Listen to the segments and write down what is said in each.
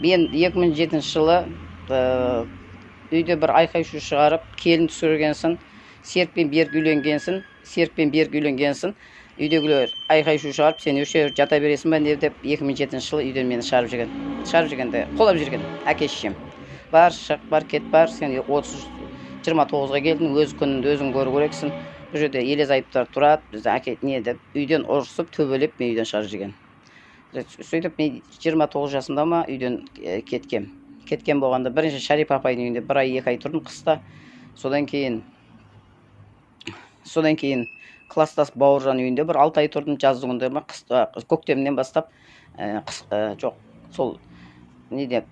Мен 2007 жылы үйде бір айқай шу шығарып, келін түсіргенсін, серікпен берік үйленгенсін, үйдегілер айқай шу шығарып, сен өше жата бересің ба не деп 2007 жылы үйден мені шығарып жүргенде қолап жүрген әке шешем. Бар шық, бар кет, бар, сен 29-ға келдің, өз күніңді өзің көру керексің. Бұл жерде елез айыптар тұрады, бізді әке не деп үйден ұрысып, төбелеп мен үйден шығарып жүрген. Сөйтіп мен 29 жасымда ма үйден кеткен болғанда бірінші Шарипа апайдың үйінде 1 ай 2 ай тұрдым қыста. Содан кейін класстас Бауыржан үйінде бір 6 ай тұрдым, жазды күндер ма, көктемнен бастап, жоқ, сол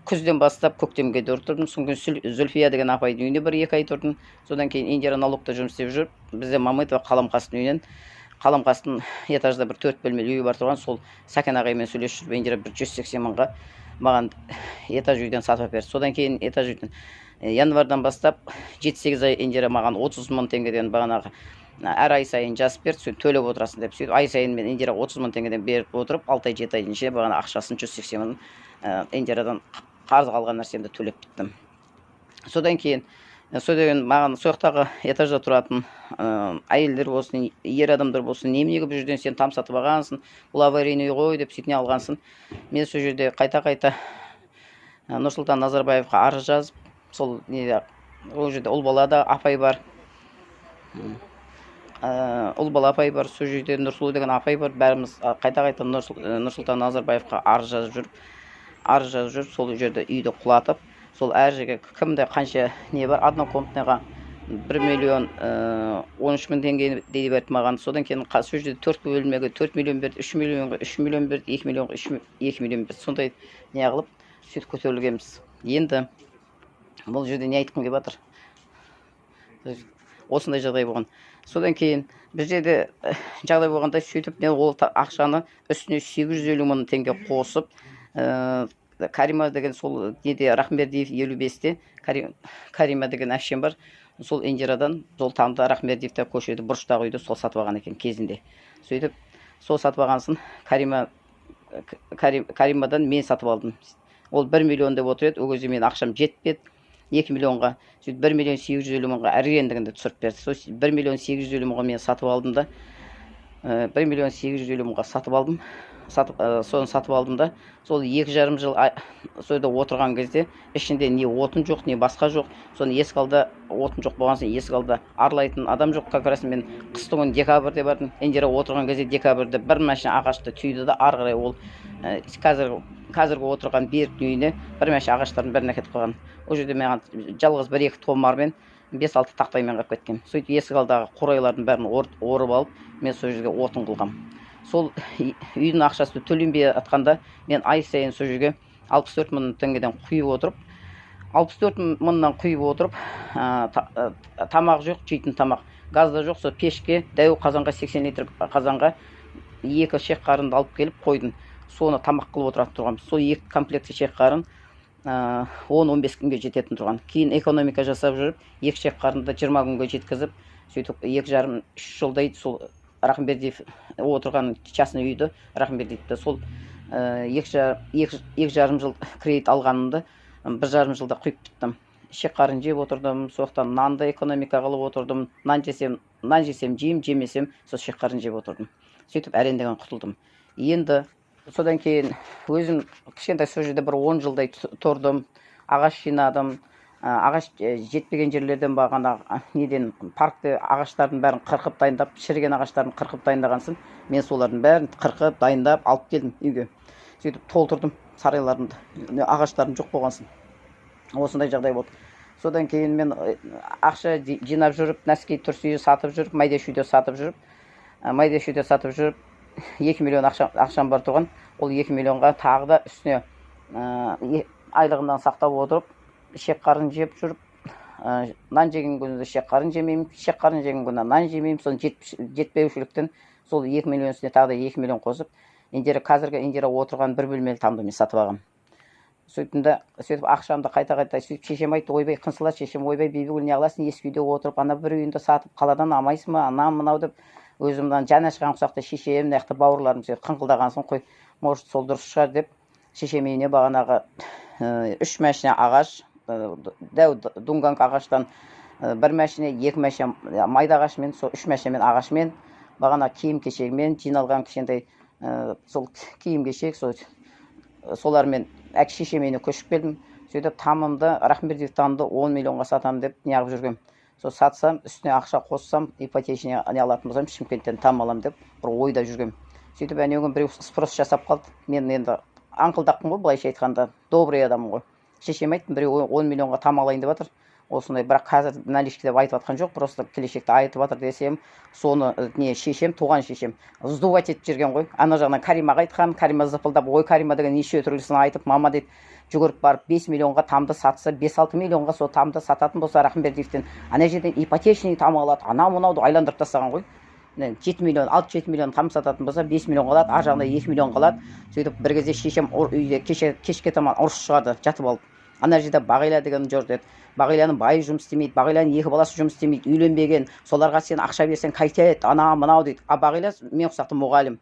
күзден бастап көктемге тұрдым. Содан кейін Зүлфия деген апайдың үйінде 1-2 ай тұрдым. Содан кейін Индира налогта жұмыс істеп жүріп, бізде Мамытова Қаламқастың үйінен, Қаламқастың этажда бір 4 бөлмелі үйі бар тұрған, сол Сәкен ағаймен сөйлесіп жүріп, Индира бір 180 мыңға маған этаж үйден сатып берді. Содан кейін этаж үйден январдан бастап 7-8 ай Индира маған 30 мың теңгеден бағанағы әр ай сайын жазып берді, сөйтіп төлеп отырасың деп. Сөйтіп ай сайын мен Индира 30 мың теңгеден беріп отырып, 6 ай 7 айдың ішінде бағана ақшасын 180 мың Индирадан қарыз қалған нәрсемді төлеп біттім. Содан кейін маған сояқтағы этажда тұратын әйелдер болсын, ер адамдар болсын, неменеге бұл жерден сен там сатып алғансың, бұл аварийный ғой деп сөйтіне алғансың. Мен сол жерде қайта Нұрсұлтан Назарбаевқа арыз жазып, сол ол жерде ұл бала да апай бар. Ұл бала апай бар, сол жерде Нұрсұлу деген апай бар. Бәріміз қайта Нұрсұлтан Назарбаевқа арыз жазып жүріп, сол жерде үйді құлатып, сол әр жерге кімде қанша не бар, однокомнатныйға 1 миллион 13 мың теңге дейді берді маған. Содан кейін сол жерде 4 бөлмеге 4 миллион берді, 3 миллионға 3 миллион берді, 2 миллионға 2 миллион берді. Сондай не қылып, сөйтіп көтерілгенбіз. Енді бұл жерде не айтқым келіп жатыр? Осындай жағдай болған. Содан кейін біз жерде жағдай болғанда сөйтіп мен ол ақшаны үстіне 850 мың теңге қосып, Карима деген сол неде Рахмердиев 55-те Карима деген әпшем бар. Сол Индирадан сол тамда Рахмердиевте көшеде бұрыштағы үйді сол сатып алған екен кезінде. Сөйтіп сол сатып алғансын Каримадан мен сатып алдым. Ол 1 миллион деп отыр еді, ол кезде мен ақшам жетпеді. 2 миллионға, сөйтіп 1 миллион 850 мыңға әргендігінде түсіріп берді. Сол 1 миллион 850 мыңға мен сатып алдым да, 1 миллион 850 мыңға сатып алдым. Соны сатып алдым да, сол 2,5 жыл сойда отырған кезде ішінде не отын жоқ, не басқа жоқ. Соны есік алда отын жоқ болған соң есік алда арлайтын адам жоқ. Как раз мен қыстың күні декабрьде бардым. Индира отырған кезде декабрьде бір машина ағашты түйді да, ары қарай ол қазіргі отырған беріктің үйіне бір машина ағаштардың бәрін әкетіп қойған. Ол жерде маған жалғыз 1-2 томармен 5-6 тақтаймен қалып кеткен. Сөйтіп есік алдағы қурайлардың бәрін орып алып, мен сол жерге отын қылғам. Сол үйдің ақшасы төленбей атқанда мен ай сайын сол жерге 64 мың теңгеден құйып отырып, 64 мыңнан құйып отырып, тамақ жоқ, жейтін тамақ. Газда жоқ, сол пешке, дәу қазанға 80 литр қазанға 2 шек қарынды алып келіп қойдым. Соны тамақ қылып отыратын тұрғам. Сол 2 комплекті шек қарын 10-15 күнге жететін тұрған. Кейін экономика жасап жүріп, 2 шек қарынды 20 күнге жеткізіп, сөйтіп 2,5-3 жылдай сол Рахмердиев отырған частный үйді, Рахмердиевті сол 2,5 жыл кредит алғанымды 1,5 жылда құйып біттім. Шек қарын жеп отырдым, соқтан нанды экономика қылып отырдым. Нан жесем жеймін, жемесем сол шек қарын жеп отырдым. Сөйтіп әрендеген құтылдым. Енді содан кейін өзім кішкентай сол жерде бір 10 жылдай тұрдым, ағаш жинадым. Ағаш жетпеген жерлерден бағана неден паркте ағаштардың бәрін қырқып дайындап, шіріген ағаштарын қырқып дайындағансын, мен солардың бәрін қырқып дайындап алып келдім үйге. Сөйтіп толтырдым сарайларымды, ағаштарым жоқ болғансын. Осындай жағдай болды. Содан кейін мен ақша жинап жүріп, нәски түрсүйі сатып жүріп, майда-шүйде сатып жүріп, 2 миллион ақшам бар тұрған. Ол 2 миллионға тағы да үстіне айлығымдан сақтап отырып, шек қарын жеп жүріп, нан жеген күнде шек қарын жемеймін, шек қарын жеген күнде нан жемеймін. Соны жетпеушіліктен сол 2 миллион үстіне тағы да 2 миллион қосып, қазіргі Индира отырған 1 бөлмелі тамды мен сатып алғам. Сөйтіп ақшамды қайта сөйтіп шешем айтты, ойбай қынсылады, шешем ойбай Бибігүл не қыласың, ескі үйде отырып, ана бір үйінде сатып қаладан амайсың ба, анау мынау деп өзімнен жаны ашыған құсақты шешем, нақты бауырларым сөйтіп қыңқылдаған соң, қой, может сол дұрыс шығар деп шешем үйіне бағанағы 3 машина ағаш, дәу дунганг ағаштан 1 машина, 2 машина майда ағашымен, сол 3 машинамен ағашымен, бағана киім кешегімен жиналған кішкентай сол киім кешек, солармен әке шешеме көшіп келдім. Сөйтіп тамымды Рахымбердиев тамды 10 миллионға сатамын деп неғып жүргем. Сол сатсам, үстіне ақша қоссам, ипотечный не алатын болсам, Шымкенттен там алам деп бір ойда жүргем. Сөйтіп әнеуген біреу спрос жасап қалды. Мен енді аңқылдақпын ғой, былайша айтқанда, добрый адаммын ғой. Шешем айттым, біреу 10 миллионға там алайын деп жатыр. Осындай, бірақ қазір наличка деп айтып жатқан жоқ, просто келешекте айтып жатыр десем, соны шешем, туған шешем сдувать етіп жүрген ғой. Ана жағынан Каримаға айтқам, Карима зыпылдап, ой Карима деген неше түрлісін айтып, мама дейді, жүгіріп барып 5 миллионға тамды сатса, 5-6 миллионға сол тамды сататын болса Рахымбердиевтен, ана жерден ипотечный там алады, анау мынауды айландырып тастаған ғой. 7 миллион, 6-7 миллион там сататын болса 5 миллион қалады, ар жағында 2 миллион қалады. Сөйтіп бір кезде шешем үйде кешке таман ұрыс шығарды, жатып алып. Ана жерде Бағила деген жүр деді. Бағиланың байы жұмыс істемейді, Бағиланың 2 баласы жұмыс істемейді, үйленбеген, соларға сен ақша берсең қайтеді, ана мынау дейді. Бағила мен ұқсақты мұғалім.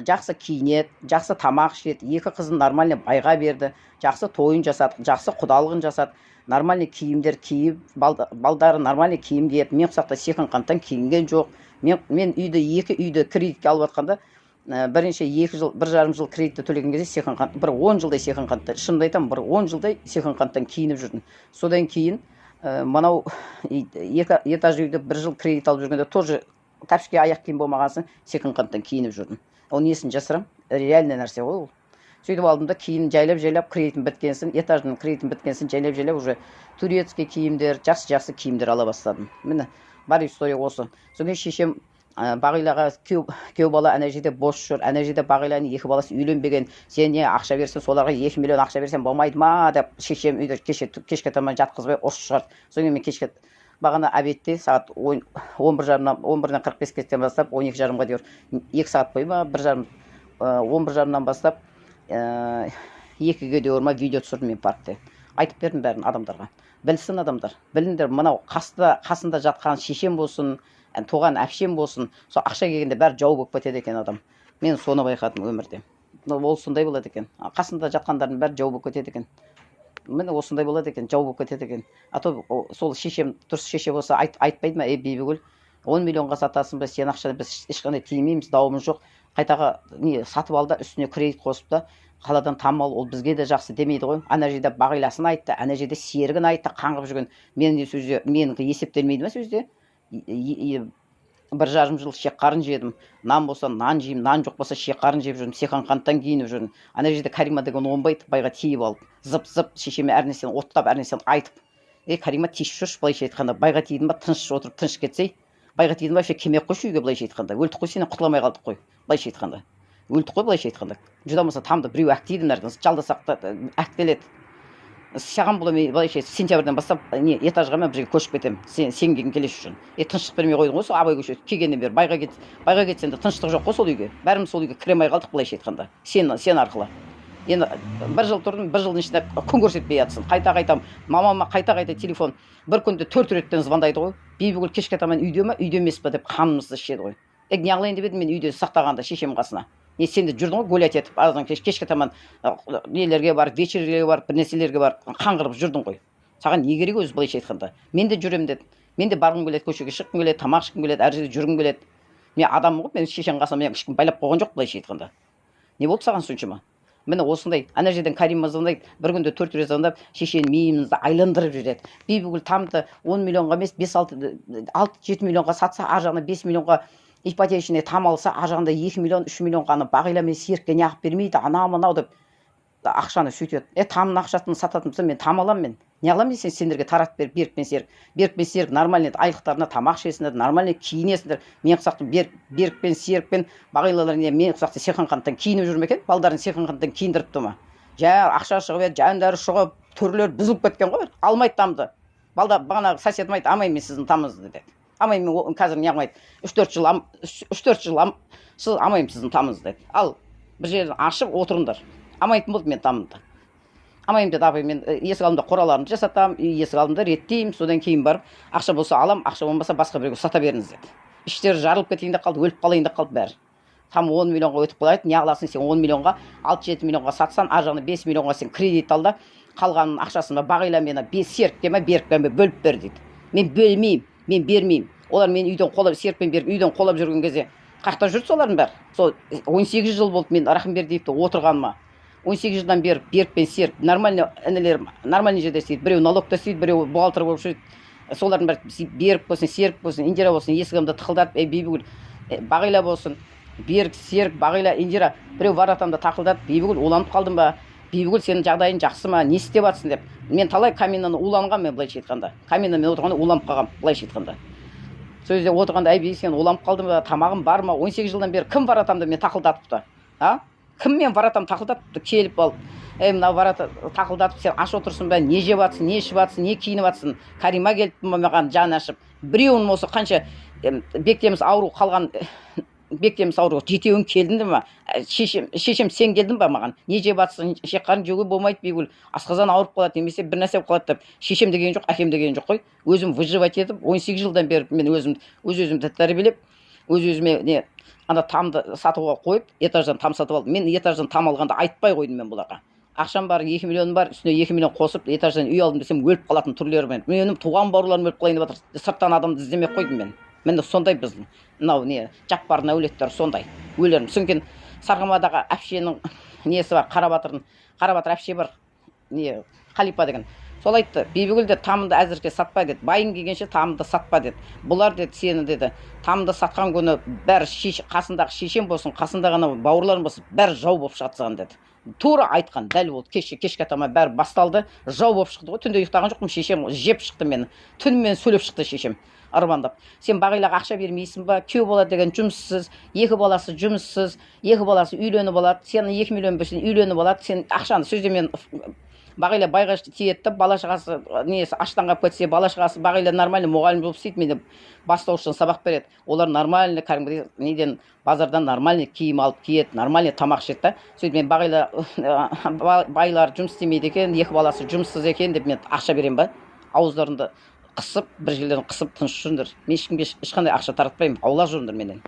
Жақсы киінеді, жақсы тамақ ішеді, 2 қызын нормальный байға берді, жақсы тойын жасады, жақсы құдалығын жасады, нормальный киімдер киіп, балдары нормальный киім киіп, мен ұқсақты секонд-хендтан киінген жоқ. Мен үйді 2 үйді кредитке алып жатқанда, бірінші 2 жыл, 1,5 жыл кредитті төлеген кезде секонд-хенд, бір 10 жылдай секонд-хендтан, шынымды айтамын, бір 10 жылдай секонд-хендтан киініп жүрдім. Содан кейін мынау 2 этаж үйді 1 жыл кредит алып жүргенде тоже тапшыке аяқ киім болмағасын секонд-хендтан киініп жүрдім. Ол несін жасырам? Реальный нәрсе ғой ол. Сөйтіп алдым да киім жайлап кредитім біткенсін, этаждың кредитім біткенсін жайлап уже турецкий киімдер, жақсы киімдер ала бастадым. Міне бар история осы. Содан шешем Бағилаға күйеу бала ана жерде бос жүр, ана жерде Бағиланың 2 баласы үйленбеген, сен не ақша берсең, соларға 2 миллион ақша берсең болмайды ма деп шешем үйде кешке таман жатқызбай ұрыс шығарды. Содан мен кешке бағана обедте сағат 11:30-11:45 кестен бастап 12:30-ға дейін 2 сағат бойы ма 11:30-нан бастап 2-ге дейін ма видео түсірдім мен паркте. Айтып бердім бәрін адамдарға. Білсін адамдар, біліңдер, мынау қасында жатқан шешем болсын, туған әпшем болсын, сол ақша келгенде бәрі жау болып кетеді екен адам. Мен соны байқадым өмірде. Ол сондай болады екен. Қасында жатқандардың бәрі жау болып кетеді екен. Міне осындай болады екен, жау болып кетеді екен. А то сол шешем, дұрыс шеше болса айтпайды ма, Бибігүл, 10 миллионға сатасың ба, сен ақшаны біз ешқандай тиімейміз, дауымыз жоқ. Қайтаға сатып ал да үстіне кредит қосып та қаладан там ал, ол бізге де жақсы демейді ғой. Ана жерде Бағиласын айтты, ана жерде серігін айтты, қаңғып жүрген. Менің есептелмейді ма сөзде? 1,5 жыл шек-қарын жедім. Нан болса нан жеймін, нан жоқ болса шек-қарын жеп жүрдім, секонд-хендтан киініп жүрдім. Ана жерде Карима деген оңбайды, байға тиіп алып, зып-зып шешеме әр нәрсені оттап, әр нәрсені айтып. Карима тиісіп жүрші, былайша айтқанда, байға тидің ба, тыныш отырып, тыныш кетсей, байға тидің ба, келмей-ақ қойшы үйге, былайша айтқанда. Өлдік қой, сенен құтыламай қалдық қой, былайша айтқанда. Өлдік қой, былайша айтқанда. Жүдамаса тамды біреу әктейді, жалдасақ та әктеледі. Саған бұл былайша сентябрьден бастап этажға мен бірге көшіп кетемін, сен келген келеш үшін. Тыныштық бермей қойдың ғой, сол абай көшесі келгеннен бері байға кетсен де тыныштық жоқ қой сол үйге. Бәріміз сол үйге кіремей қалдық, былайша айтқанда. Сен арқылы. Енді 1 жыл тұрдым, 1 жылдың ішінде күн көрсетпей жатсың. Қайта мамама қайта телефон. Bir күнде 4 реттен звондайды ғой. Бибігүл кешке таман үйде ме, үйде емес пе деп қанымызды ішеді ғой. Не қылайын деп едім мен үйде сақтағанда шешем қасына. Сен де жүрдің ғой гулять етіп, аздан кешке таман нелерге бар, вечерге бар, бір нәрселерге бар, қаңғырып жүрдің ғой. Саған не керек өзі былайша айтқанда? Мен де жүремін деді. Мен де барғым келеді, көшеге шыққым келеді, тамақ ішкім келеді, әр жерде жүргім келеді. Мен адаммын ғой, мен шешем қасына мен ешкім байлап қойған жоқ былайша айтқанда. Не болды саған соншама? Міне осындай, ана жерден Карима звондайды, бір күнде 4 рет звондап, шешен миымызды айландырып жүреді. Бибігүл тамды 10 миллионға емес, 6-7 миллионға сатса, ар жағына 5 миллионға ипотечный там алса, ар жағында 2 миллион, 3 миллион қаны Бағила мен Серікке неғып бермейді, ана мынау деп ақшаны сөйтеді. Тамның ақшасын сататын болса, мен там аламын мен. Не аламын десең, сендерге таратып бер, Берік пен Серік. Берік пен Серік нормальный айлықтарына тамақ ішесіңдер, нормальный киінесіңдер. Мен құсақты Берік пен Серік пен Бағилалар не мен құсақты секонд-хендтан киініп жүр ме екен? Балдарын секонд-хендтан киіндіріпті ма? Ақша шығып еді, жандары шығып, түрлері бұзылып кеткен ғой. Алмайды тамды. Балда бағана соседім айтты, алмаймын мен сіздің тамыңызды деді. Алмаймын мен қазір не қылмайды. 3-4 жыл сіз алмаймын сіздің тамыңызды деді. Ал бір жерден ашып отырыңдар. Алмайтын болды мен тамымды. Амайым деді абай, мен есік алдымда қораларымды жасатам, есік алдымда реттеймін, содан кейін барып, ақша болса алам, ақша болмаса басқа біреуге сата беріңіз деді. Іштері жарылып кетейін деп қалды, өліп қалайын деп қалды бәрі. Там 10 миллионға өтіп қалайды, не қыласың сен 10 миллионға, 6-7 миллионға сатсан, ар жағына 5 миллионға сен кредит ал да, қалғанын ақшасын Бағила мені Серікке ме Берікке ме бөліп бер дейді. Мен бөлмеймін, мен бермеймін. Олар мені үйден қолап, Серікпен Берік үйден қолап жүрген кезде қайда жүрді солардың бәрі? Сол 18 жыл болды мен Рахымбердиевте отырғаныма. 18 жылдан бері Берік пен Серік нормально інілер, нормально жерде істейді. Біреу налогта істейді, біреу бухгалтер болып жүреді. Солардың бәрі Берік болсын, Серік болсын, Индира болсын, есігімді тықылдатып, Бибігүл, Бағила болсын, Берік, Серік, Бағила, Индира, біреу варатамды тақылдатып, Бибігүл уланып қалдың ба? Бибігүл сенің жағдайың жақсы ма? Не істеп жатсың деп. Мен талай каминаны уланғам мен былайша айтқанда. Каминаны мен отырғанда уланып қалғам былайша айтқанда. Сол жерде отырғанда Бибігүл сен уланып қалдың ба? Тамағым бар ма? 18 жылдан бері кім варатамды мен тақылдатыпты? А? Кім мен варатам тақылдатыпты? Келіп алып, мына варата тақылдатып сен аш отырсың ба? Не жеп жатсың, не ішіп жатсың, не киініп жатсың? Карима келіп маған жаны ашып. Біреуін осы қанша Бектеміз ауру қалған Бектеміз ауру жетеуін келдің ба? Шешем сен келдің ба маған? Не жеп жатсың? Шекқарын жеуге болмайды Бибігүл. Асқазан ауырып қалады немесе бір нәрсе болып қалады деп. Шешем деген жоқ, әкем деген жоқ қой. Өзім выживать етіп 18 жылдан бері мен өзімді тәрбиелеп, өзіме не ана тамды сатуға қойып, этаждан там сатып алдым. Мен этаждан там алғанда айтпай қойдым мен бұларға. Ақшам бар, 2 миллионым бар, үстіне 2 миллион қосып, этаждан үй алдым десем өліп қалатын түрлері мен. Менің туған бауырларым өліп қалайын деп жатыр. Сырттан адамды іздемей қойдым мен. Мен сондай біздің мынау не Жаппардың әулеттері сондай өлерім. Содан Сарқамадағы әпшенің несі бар, Қарабатыр әпше бар, не Қалипа деген. Сол айтты, Бибігүл де тамынды әзірге сатпа деді. Байың келгенше тамынды сатпа деді. Бұлар деді сені деді, тамынды сатқан күні бәрі қасындағы шешем болсын, қасындағы ана бауырларым болсын, бәрі жау болып жатсаған деді. Тура айтқан, дәл болды. Кешке таман бәрі басталды, жау болып шықты ғой. Түнде ұйықтаған жоқпын, шешем жеп шықты мені. Түнімен сөйлеп шықты шешем. Армандап. Сен Бағилаға ақша бермейсің ба? Күйеу болады деген жұмыссыз, 2 баласы жұмыссыз, 2 баласы үйленіп алады. Сен 2 миллион берсең үйленіп алады. Сен ақшаны сөзде мен Бағила байға тиетті, бала шағасы несі аштан қалып кетсе, бала шағасы Бағила нормальный мұғалім болып істейді, менде бастаушыдан сабақ береді. Олар нормальный кәдімгідей неден базардан нормальный киім алып киеді, нормальный тамақ ішеді да. Сөйтіп мен Бағила байлар жұмыс істемейді екен, 2 баласы жұмыссыз екен деп мен ақша берем ба? Ауыздарында қысып, бір жерлерін қысып тыныш жүріңдер. Мен ешкімге ешқандай ақша таратпаймын. Аулақ жүріңдер менен.